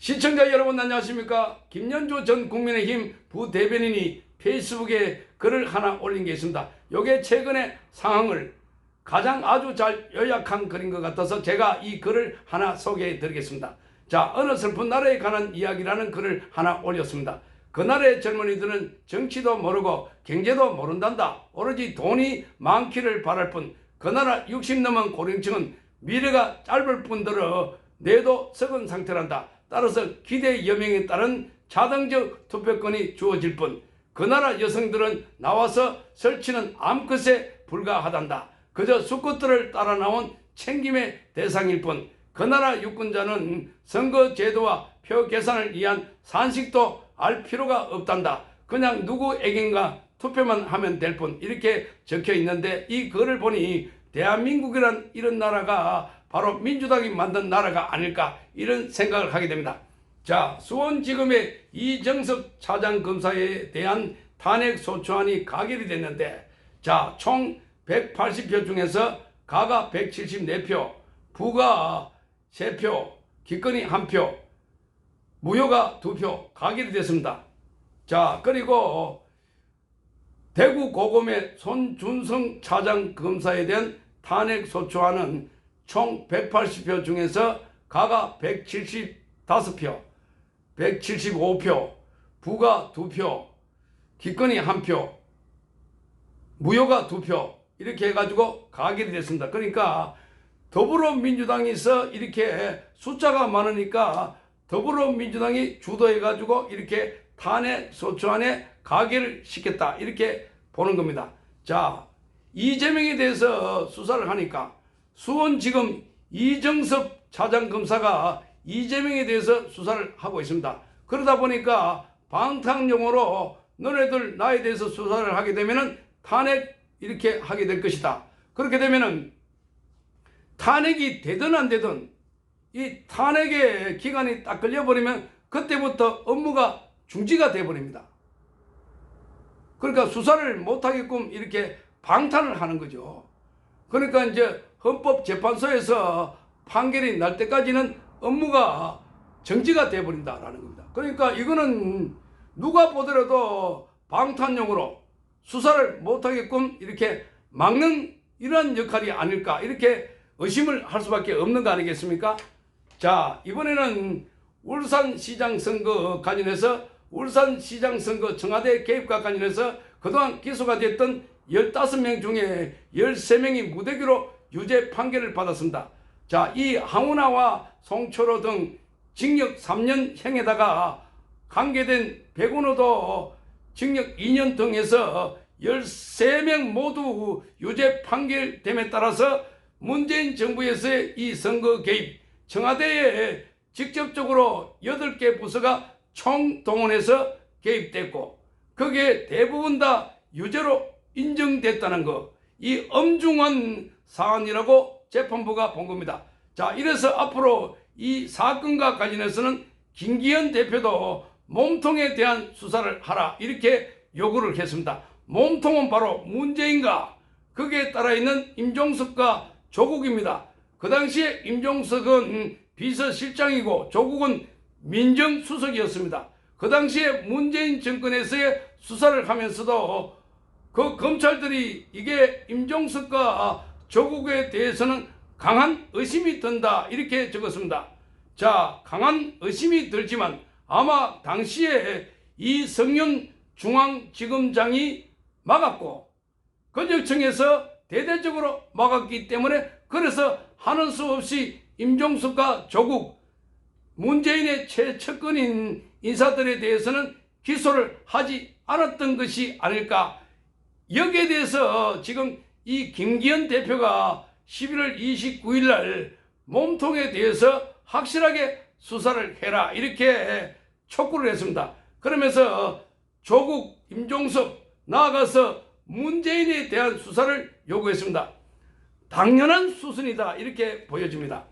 시청자 여러분 안녕하십니까? 김연주 전 국민의힘 부대변인이 페이스북에 글을 하나 올린 게 있습니다. 요게 최근의 상황을 가장 아주 잘 요약한 글인 것 같아서 제가 이 글을 하나 소개해 드리겠습니다. 자, 어느 슬픈 나라에 관한 이야기라는 글을 하나 올렸습니다. 그 나라의 젊은이들은 정치도 모르고 경제도 모른단다. 오로지 돈이 많기를 바랄 뿐 그 나라 60 넘은 고령층은 미래가 짧을 뿐더러 뇌도 썩은 상태란다. 따라서 기대 여명에 따른 자동적 투표권이 주어질 뿐 그 나라 여성들은 나와서 설치는 암컷에 불과하단다. 그저 수컷들을 따라 나온 챙김의 대상일 뿐 그 나라 유권자는 선거제도와 표 계산을 위한 산식도 알 필요가 없단다. 그냥 누구에겐가 투표만 하면 될 뿐 이렇게 적혀 있는데 이 글을 보니 대한민국이란 이런 나라가 바로 민주당이 만든 나라가 아닐까 이런 생각을 하게 됩니다. 자, 수원지검의 이정석 차장검사에 대한 탄핵소추안이 가결이 됐는데 자, 총 180표 중에서 가가 174표, 부가 3표, 기권이 1표, 무효가 2표 가결이 됐습니다. 자, 그리고 대구 고검의 손준성 차장검사에 대한 탄핵소추안은 총 180표 중에서 가가 175표, 175표, 부가 2표, 기권이 1표, 무효가 2표 이렇게 해가지고 가결이 됐습니다. 그러니까 더불어민주당에서 이렇게 숫자가 많으니까 더불어민주당이 주도해가지고 이렇게 탄핵소추안에 가결을 시켰다 이렇게 보는 겁니다. 자, 이재명에 대해서 수사를 하니까 수원지검 이정섭 차장검사가 이재명에 대해서 수사를 하고 있습니다. 그러다 보니까 방탕용으로 너네들 나에 대해서 수사를 하게 되면은 탄핵 이렇게 하게 될 것이다. 그렇게 되면은 탄핵이 되든 안 되든 이 탄핵의 기간이 딱 걸려버리면 그때부터 업무가 중지가 돼버립니다. 그러니까 수사를 못하게끔 이렇게 방탄을 하는 거죠. 그러니까 이제 헌법재판소에서 판결이 날 때까지는 업무가 정지가 돼버린다라는 겁니다. 그러니까 이거는 누가 보더라도 방탄용으로 수사를 못하게끔 이렇게 막는 이러한 역할이 아닐까 이렇게 의심을 할 수밖에 없는 거 아니겠습니까? 자, 이번에는 울산시장 선거 관련해서 울산시장 선거 청와대 개입과 관련해서 그동안 기소가 됐던 15명 중에 13명이 무더기로 유죄 판결을 받았습니다. 자, 이 황운하와 송철호 등 징역 3년형에다가 관계된 백운호도 징역 2년 등에서 13명 모두 유죄 판결됨에 따라서 문재인 정부에서의 이 선거 개입, 청와대에 직접적으로 8개 부서가 총동원해서 개입됐고 그게 대부분 다 유죄로 인정됐다는 거, 이 엄중한 사안이라고 재판부가 본 겁니다. 자, 이래서 앞으로 이 사건과 관련해서는 김기현 대표도 몸통에 대한 수사를 하라 이렇게 요구를 했습니다. 몸통은 바로 문재인과 거기에 따라 있는 임종석과 조국입니다. 그 당시에 임종석은 비서실장이고 조국은 민정수석이었습니다. 그 당시에 문재인 정권에서의 수사를 하면서도 그 검찰들이 이게 임종석과 조국에 대해서는 강한 의심이 든다 이렇게 적었습니다. 자, 강한 의심이 들지만 아마 당시에 이성윤 중앙지검장이 막았고 권력청에서 대대적으로 막았기 때문에 그래서 하는 수 없이 임종석과 조국, 문재인의 최측근인 인사들에 대해서는 기소를 하지 않았던 것이 아닐까. 여기에 대해서 지금 이 김기현 대표가 11월 29일 날 몸통에 대해서 확실하게 수사를 해라 이렇게 촉구를 했습니다. 그러면서 조국, 임종석 나아가서 문재인에 대한 수사를 요구했습니다. 당연한 수순이다 이렇게 보여집니다.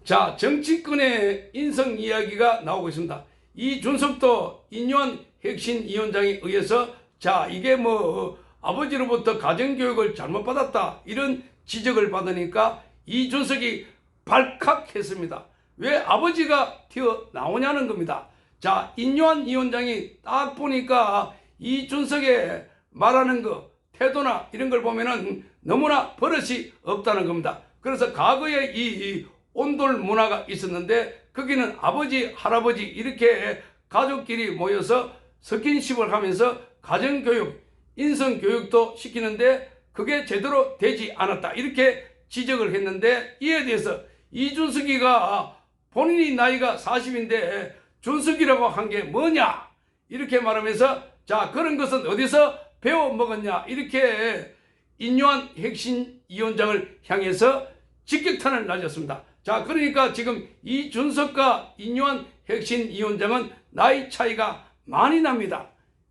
자, 정치권의 인성 이야기가 나오고 있습니다. 이준석도 인요한 혁신위원장에 의해서 자, 이게 뭐 아버지로부터 가정교육을 잘못 받았다 이런 지적을 받으니까 이준석이 발칵했습니다. 왜 아버지가 튀어나오냐는 겁니다. 자, 인요한 위원장이 딱 보니까 이준석의 말하는 거, 태도나 이런 걸 보면은 너무나 버릇이 없다는 겁니다. 그래서 과거에 이 온돌 문화가 있었는데 거기는 아버지, 할아버지 이렇게 가족끼리 모여서 스킨십을 하면서 가정교육, 인성교육도 시키는데 그게 제대로 되지 않았다. 이렇게 지적을 했는데 이에 대해서 이준석이가 본인이 나이가 40인데 준석이라고 한 게 뭐냐? 이렇게 말하면서 자, 그런 것은 어디서 배워 먹었냐? 이렇게 인요한 혁신위원장을 향해서 직격탄을 날렸습니다. 자, 그러니까 지금 이준석과 인요한 혁신위원장은 나이 차이가 많이 납니다.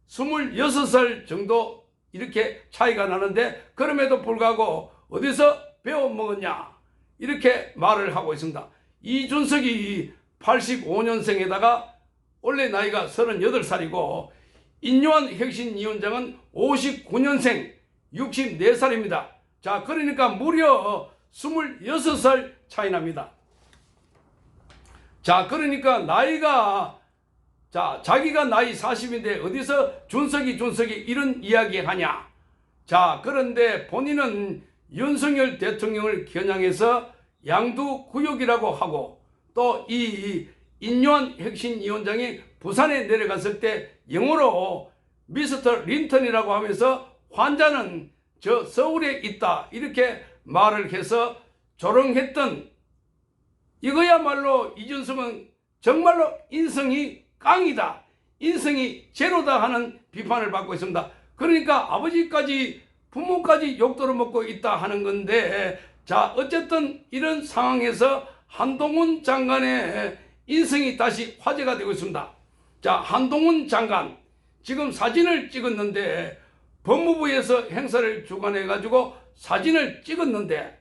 26살 정도 이렇게 차이가 나는데 그럼에도 불구하고 어디서 배워 먹었냐? 이렇게 말을 하고 있습니다. 이준석이 85년생에다가 원래 나이가 38살이고 인요한 혁신위원장은 59년생 64살입니다. 자, 그러니까 무려 26살 차이 납니다. 자, 그러니까 나이가 자기가 나이 40인데 어디서 준석이 이런 이야기 하냐? 자, 그런데 본인은 윤석열 대통령을 겨냥해서 양두구역이라고 하고 또 이 인요한 혁신위원장이 부산에 내려갔을 때 영어로 미스터 린턴이라고 하면서 환자는 저 서울에 있다 이렇게 말을 해서 조롱했던 이거야말로 이준석은 정말로 인성이 깡이다, 인성이 제로다 하는 비판을 받고 있습니다. 그러니까 아버지까지 부모까지 욕도로 먹고 있다 하는 건데 자, 어쨌든 이런 상황에서 한동훈 장관의 인성이 다시 화제가 되고 있습니다. 자, 한동훈 장관 지금 사진을 찍었는데 법무부에서 행사를 주관해 가지고 사진을 찍었는데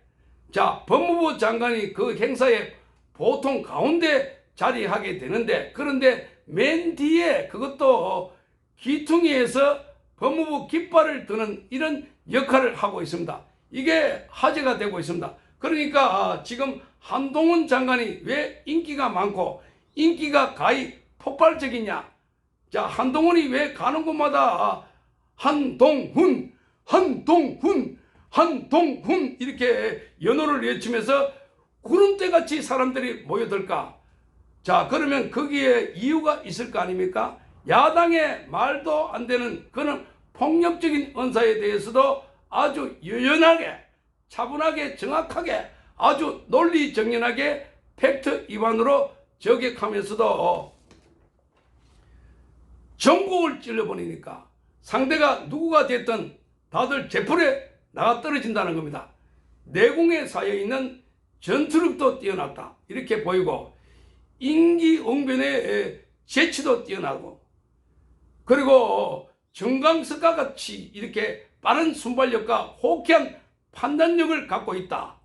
자, 법무부 장관이 그 행사에 보통 가운데 자리하게 되는데 그런데 맨 뒤에 그것도 귀퉁이에서 법무부 깃발을 드는 이런 역할을 하고 있습니다. 이게 화제가 되고 있습니다. 그러니까 지금 한동훈 장관이 왜 인기가 많고 인기가 가히 폭발적이냐? 자, 한동훈이 왜 가는 곳마다 한동훈 이렇게 연호를 외치면서 구름대같이 사람들이 모여들까? 자, 그러면 거기에 이유가 있을 거 아닙니까? 야당의 말도 안 되는 그런 폭력적인 언사에 대해서도 아주 유연하게, 차분하게, 정확하게, 아주 논리정연하게 팩트 위반으로 저격하면서도 전국을 찔러버리니까 상대가 누구가 됐든 다들 제풀에 나가 떨어진다는 겁니다. 내공에 쌓여있는 전투력도 뛰어났다 이렇게 보이고 임기응변의 재치도 뛰어나고 그리고 정강석과 같이 이렇게 빠른 순발력과 호쾌한 판단력을 갖고 있다.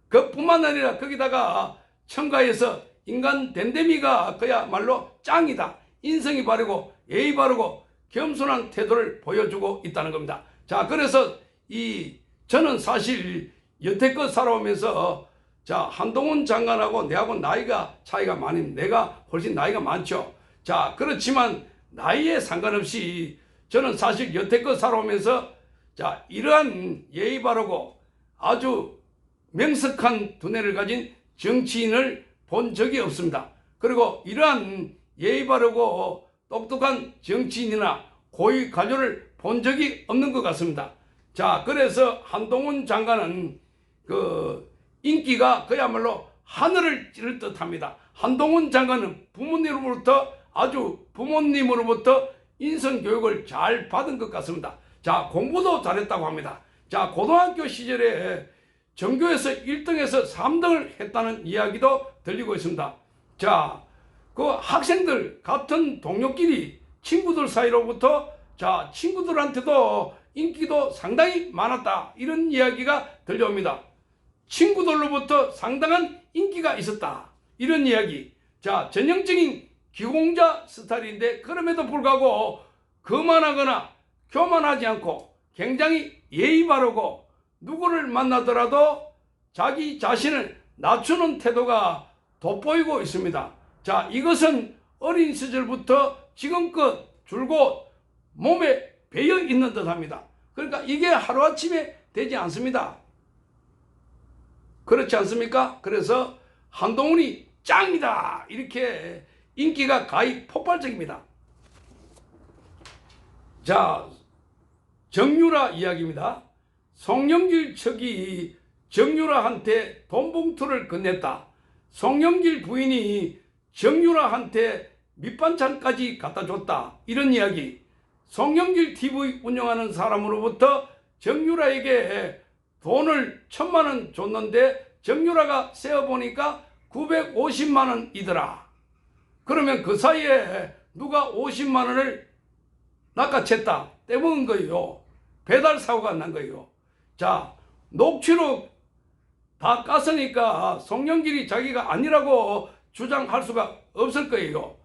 그뿐만 아니라 거기다가 청가에서 인간 댄데미가 그야말로 짱이다. 인성이 바르고 예의 바르고 겸손한 태도를 보여주고 있다는 겁니다. 자, 그래서 저는 사실 여태껏 살아오면서 자, 한동훈 장관하고 내하고 나이가 차이가 많은 내가 훨씬 나이가 많죠. 자, 그렇지만 나이에 상관없이 저는 사실 여태껏 살아오면서 자, 이러한 예의 바르고 아주 명석한 두뇌를 가진 정치인을 본 적이 없습니다. 그리고 이러한 예의 바르고 똑똑한 정치인이나 고위 관료를 본 적이 없는 것 같습니다. 자, 그래서 한동훈 장관은 그 인기가 그야말로 하늘을 찌를 듯 합니다. 한동훈 장관은 부모님으로부터 인성교육을 잘 받은 것 같습니다. 자, 공부도 잘했다고 합니다. 자, 고등학교 시절에 전교에서 1등에서 3등을 했다는 이야기도 들리고 있습니다. 자, 그 학생들 같은 동료끼리 친구들 사이로부터 자, 친구들한테도 인기도 상당히 많았다 이런 이야기가 들려옵니다. 친구들로부터 상당한 인기가 있었다 이런 이야기. 자, 전형적인 기공자 스타일인데 그럼에도 불구하고 거만하거나 교만하지 않고 굉장히 예의 바르고 누구를 만나더라도 자기 자신을 낮추는 태도가 돋보이고 있습니다. 자, 이것은 어린 시절부터 지금껏 줄곧 몸에 배어 있는 듯 합니다. 그러니까 이게 하루아침에 되지 않습니다. 그렇지 않습니까? 그래서 한동훈이 짱이다! 이렇게 인기가 가히 폭발적입니다. 자, 정유라 이야기입니다. 송영길 측이 정유라한테 돈 봉투를 건넸다. 송영길 부인이 정유라한테 밑반찬까지 갖다 줬다. 이런 이야기. 송영길 TV 운영하는 사람으로부터 정유라에게 돈을 1,000만 원 줬는데 정유라가 세어보니까 950만 원이더라. 그러면 그 사이에 누가 50만 원을 낚아챘다. 떼먹은 거예요. 배달 사고가 난 거예요. 자, 녹취록 다 깠으니까 송영길이 자기가 아니라고 주장할 수가 없을 거예요.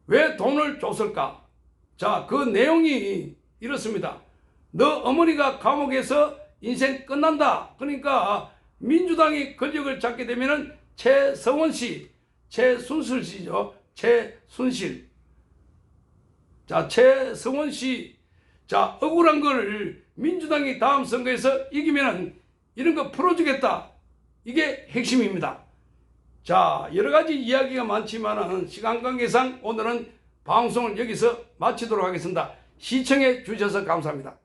왜 돈을 줬을까? 자, 그 내용이 이렇습니다. 너 어머니가 감옥에서 인생 끝난다. 그러니까 민주당이 권력을 잡게 되면은 최성원 씨, 최순실 씨죠. 최순실. 자, 최성원 씨. 자, 억울한 걸 민주당이 다음 선거에서 이기면은 이런 거 풀어주겠다. 이게 핵심입니다. 자, 여러 가지 이야기가 많지만은 시간 관계상 오늘은 방송을 여기서 마치도록 하겠습니다. 시청해 주셔서 감사합니다.